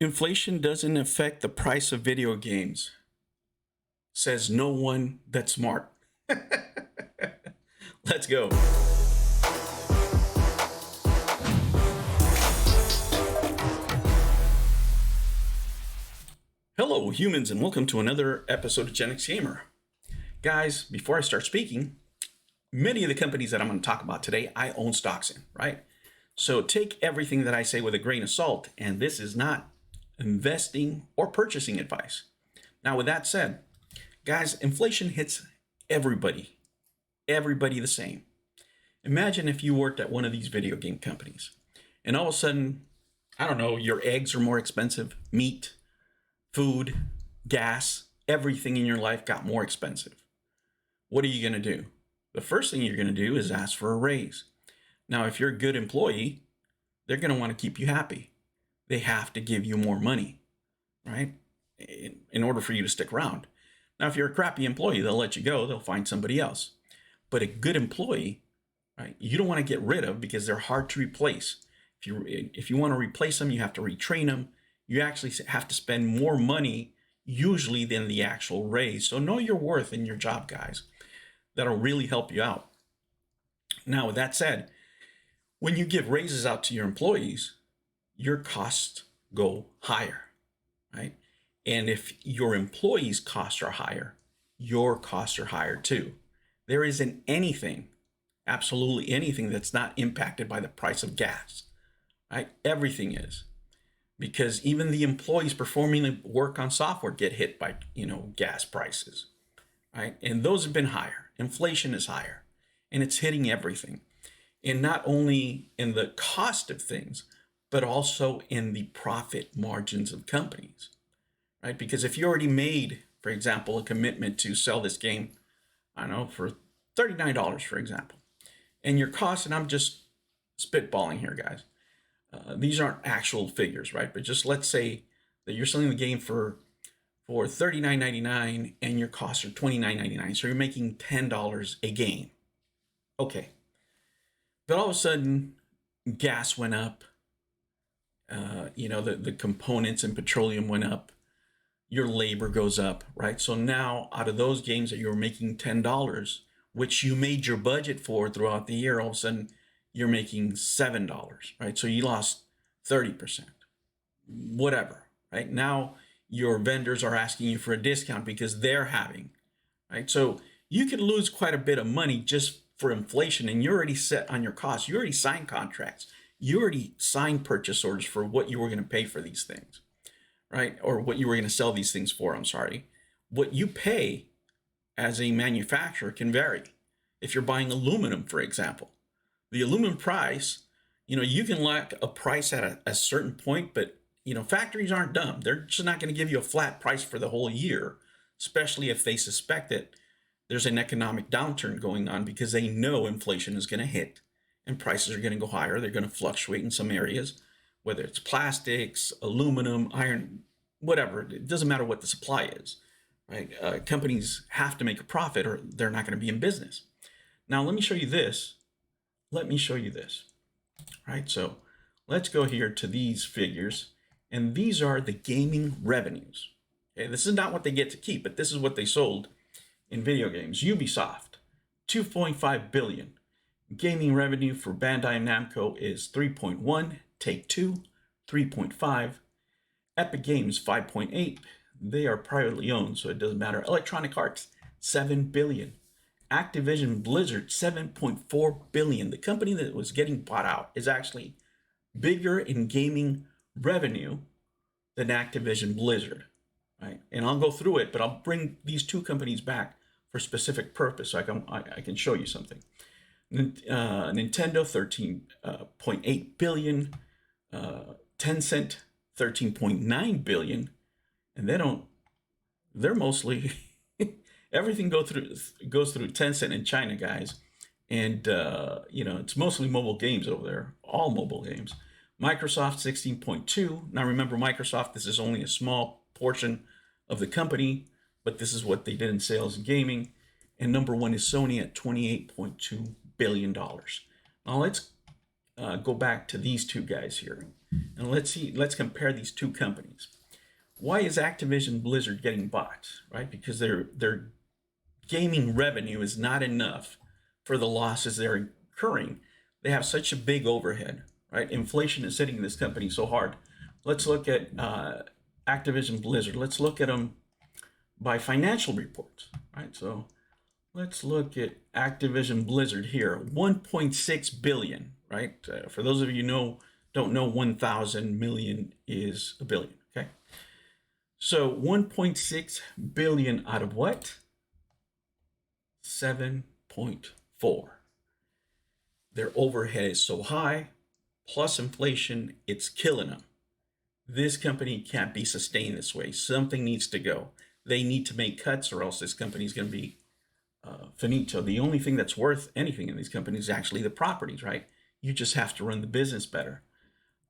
Inflation doesn't affect the price of video games, says no one that's smart. Let's go. Hello, humans, and welcome to another episode of Gen X Gamer. Guys, before I start speaking, many of the companies that I'm going to talk about today, I own stocks in, right? So take everything that I say with a grain of salt, and this is not investing or purchasing advice. Now, with that said, guys, inflation hits everybody the same. Imagine if you worked at one of these video game companies and all of a sudden, I don't know, your eggs are more expensive, meat, food, gas, everything in your life got more expensive. What are you going to do? The first thing you're going to do is ask for a raise. Now, if you're a good employee, they're going to want to keep you happy. They have to give you more money, right? In order for you to stick around. Now, if you're a crappy employee, they'll let you go. They'll find somebody else. But a good employee, right, you don't want to get rid of because they're hard to replace. If you want to replace them, you have to retrain them. You actually have to spend more money usually than the actual raise. So know your worth in your job, guys. That'll really help you out. Now, with that said, when you give raises out to your employees, your costs go higher, right? And if your employees' costs are higher, your costs are higher too. There isn't anything, absolutely anything, that's not impacted by the price of gas, right? Everything is. Because even the employees performing the work on software get hit by, gas prices, right? And those have been higher. Inflation is higher, and it's hitting everything. And not only in the cost of things, but also in the profit margins of companies, right? Because if you already made, for example, a commitment to sell this game, I don't know, for $39, for example, and your cost, and I'm just spitballing here, guys. These aren't actual figures, right? But just let's say that you're selling the game for $39.99 and your costs are $29.99. So you're making $10 a game. Okay. But all of a sudden, gas went up. The components and petroleum went up. Your labor goes up, right? So now out of those games that you were making $10, which you made your budget for throughout the year, all of a sudden you're making $7, right? So you lost 30%, whatever, right? Now your vendors are asking you for a discount because they're having, right? So you could lose quite a bit of money just for inflation, and you're already set on your costs. You already signed contracts. You already signed purchase orders for what you were going to pay for these things, right? Or what you were going to sell these things for, I'm sorry. What you pay as a manufacturer can vary. If you're buying aluminum, for example, the aluminum price, you can lock a price at a certain point, but, factories aren't dumb. They're just not going to give you a flat price for the whole year, especially if they suspect that there's an economic downturn going on, because they know inflation is going to hit and prices are going to go higher. They're going to fluctuate in some areas, whether it's plastics, aluminum, iron, whatever. It doesn't matter what the supply is, right? Companies have to make a profit or they're not going to be in business. Now, let me show you this. Right? So let's go here to these figures, and these are the gaming revenues. Okay, this is not what they get to keep, but this is what they sold in video games. Ubisoft, 2.5 billion. Gaming revenue for Bandai Namco is 3.1. Take-Two, 3.5. Epic Games, 5.8. They are privately owned, so it doesn't matter. Electronic Arts, 7 billion. Activision Blizzard, 7.4 billion. The company that was getting bought out is actually bigger in gaming revenue than Activision Blizzard, right? And I'll go through it, but I'll bring these two companies back for a specific purpose so I can show you something. Nintendo, 13.8 billion. Tencent, 13.9 billion. And they're mostly everything goes through Tencent in China, guys. And, it's mostly mobile games over there, all mobile games. Microsoft, 16.2. Now, remember, Microsoft, this is only a small portion of the company, but this is what they did in sales and gaming. And number one is Sony at $28.2 billion. Now, let's go back to these two guys here. And let's compare these two companies. Why is Activision Blizzard getting bought? Right? Because their gaming revenue is not enough for the losses they're incurring. They have such a big overhead, right? Inflation is hitting this company so hard. Let's look at Activision Blizzard. Let's look at them by financial reports, right? So let's look at Activision Blizzard here. 1.6 billion, right? For those of you don't know, 1,000 million is a billion. Okay, so 1.6 billion out of what? 7.4. Their overhead is so high, plus inflation, it's killing them. This company can't be sustained this way. Something needs to go. They need to make cuts, or else this company is going to be finito. The only thing that's worth anything in these companies is actually the properties, right? You just have to run the business better.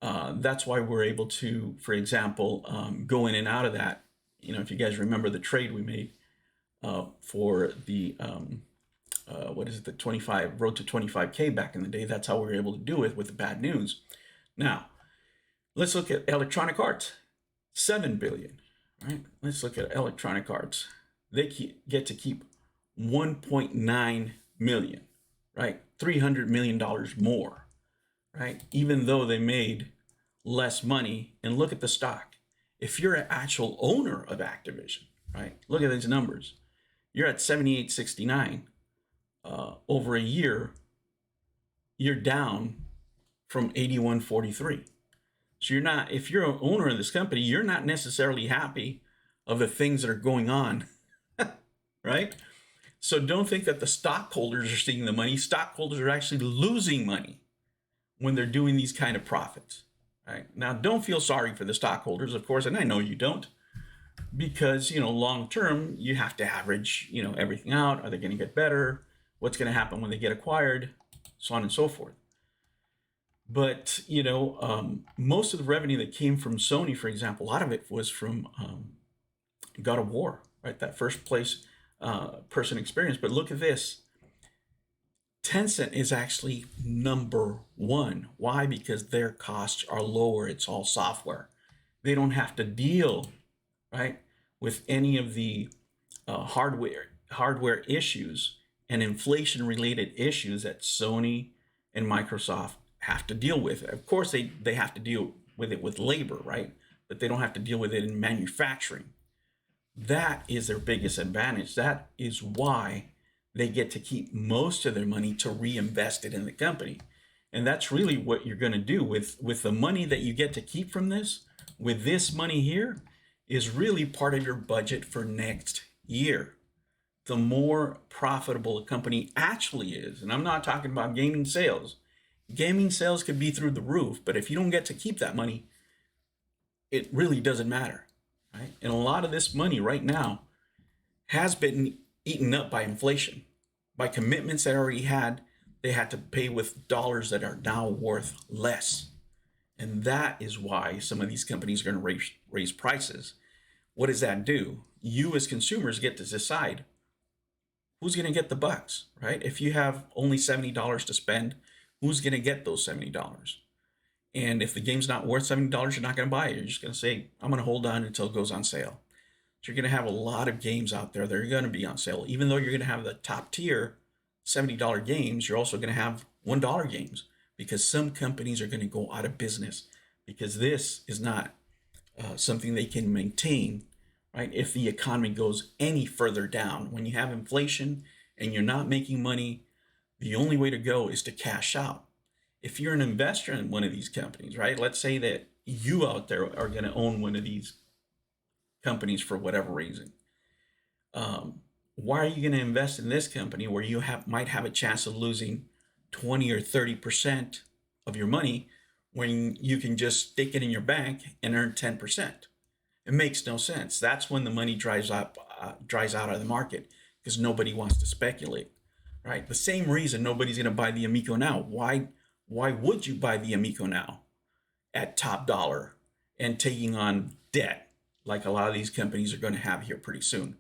That's why we're able to, for example, go in and out of that. You know, if you guys remember the trade we made for the the 25 road to 25K back in the day. That's how we were able to do it with the bad news. Now, let's look at Electronic Arts, 7 billion, right? Let's look at Electronic Arts. They get to keep 1.9 million, right? $300 million more, right? Even though they made less money. And look at the stock. If you're an actual owner of Activision, right? Look at these numbers. You're at 78.69. Over a year, you're down from 81.43. So you're not, if you're an owner of this company, you're not necessarily happy of the things that are going on, right? So don't think that the stockholders are seeing the money. Stockholders are actually losing money when they're doing these kind of profits, right? Now, don't feel sorry for the stockholders, of course, and I know you don't, because, you know, long term, you have to average, you know, everything out. Are they going to get better? What's going to happen when they get acquired? So on and so forth. But, you know, most of the revenue that came from Sony, for example, a lot of it was from God of War, right? That first place person experience. But look at this. Tencent is actually number one. Why? Because their costs are lower. It's all software. They don't have to deal, right, with any of the hardware issues and inflation related issues that Sony and Microsoft have to deal with. Of course, they have to deal with it with labor, right? But they don't have to deal with it in manufacturing. That is their biggest advantage. That is why they get to keep most of their money to reinvest it in the company. And that's really what you're going to do with the money that you get to keep from this. With this money here is really part of your budget for next year. The more profitable a company actually is, and I'm not talking about gaming sales. Gaming sales could be through the roof, but if you don't get to keep that money, it really doesn't matter, right? And a lot of this money right now has been eaten up by inflation, by commitments that already they had to pay with dollars that are now worth less. And that is why some of these companies are going to raise prices. What does that do? You as consumers get to decide who's going to get the bucks, right? If you have only $70 to spend, who's going to get those $70? And if the game's not worth $70, you're not going to buy it. You're just going to say, I'm going to hold on until it goes on sale. So you're going to have a lot of games out there that are going to be on sale. Even though you're going to have the top tier $70 games, you're also going to have $1 games, because some companies are going to go out of business because this is not something they can maintain, right? If the economy goes any further down, when you have inflation and you're not making money, the only way to go is to cash out. If you're an investor in one of these companies, right? Let's say that you out there are going to own one of these companies for whatever reason. Why are you going to invest in this company where you might have a chance of losing 20 or 30% of your money when you can just stick it in your bank and earn 10%? It makes no sense. That's when the money dries out of the market, because nobody wants to speculate, right? The same reason nobody's going to buy the Amico now. Why would you buy the Amico now at top dollar and taking on debt like a lot of these companies are going to have here pretty soon,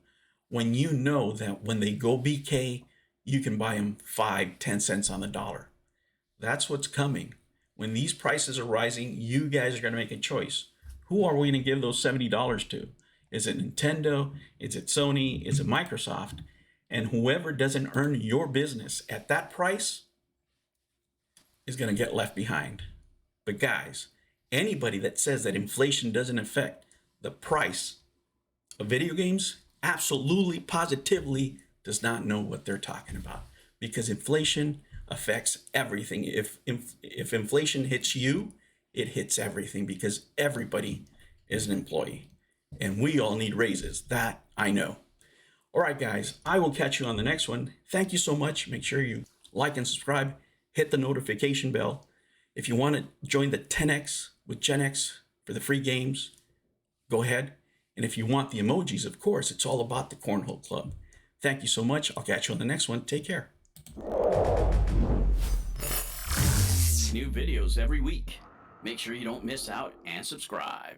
when you know that when they go BK, you can buy them 5-10 cents on the dollar? That's what's coming. When these prices are rising, you guys are going to make a choice. Who are we going to give those $70 to? Is it Nintendo? Is it Sony? Is it Microsoft? And whoever doesn't earn your business at that price is going to get left behind. But guys, anybody that says that inflation doesn't affect the price of video games absolutely, positively does not know what they're talking about, because inflation affects everything. If inflation hits you, it hits everything, because everybody is an employee and we all need raises. That I know. All right, guys, I will catch you on the next one. Thank you so much. Make sure you like and subscribe, hit the notification bell. If you want to join the 10X with Gen X for the free games, go ahead. And if you want the emojis, of course, it's all about the Cornhole Club. Thank you so much. I'll catch you on the next one. Take care. New videos every week. Make sure you don't miss out and subscribe.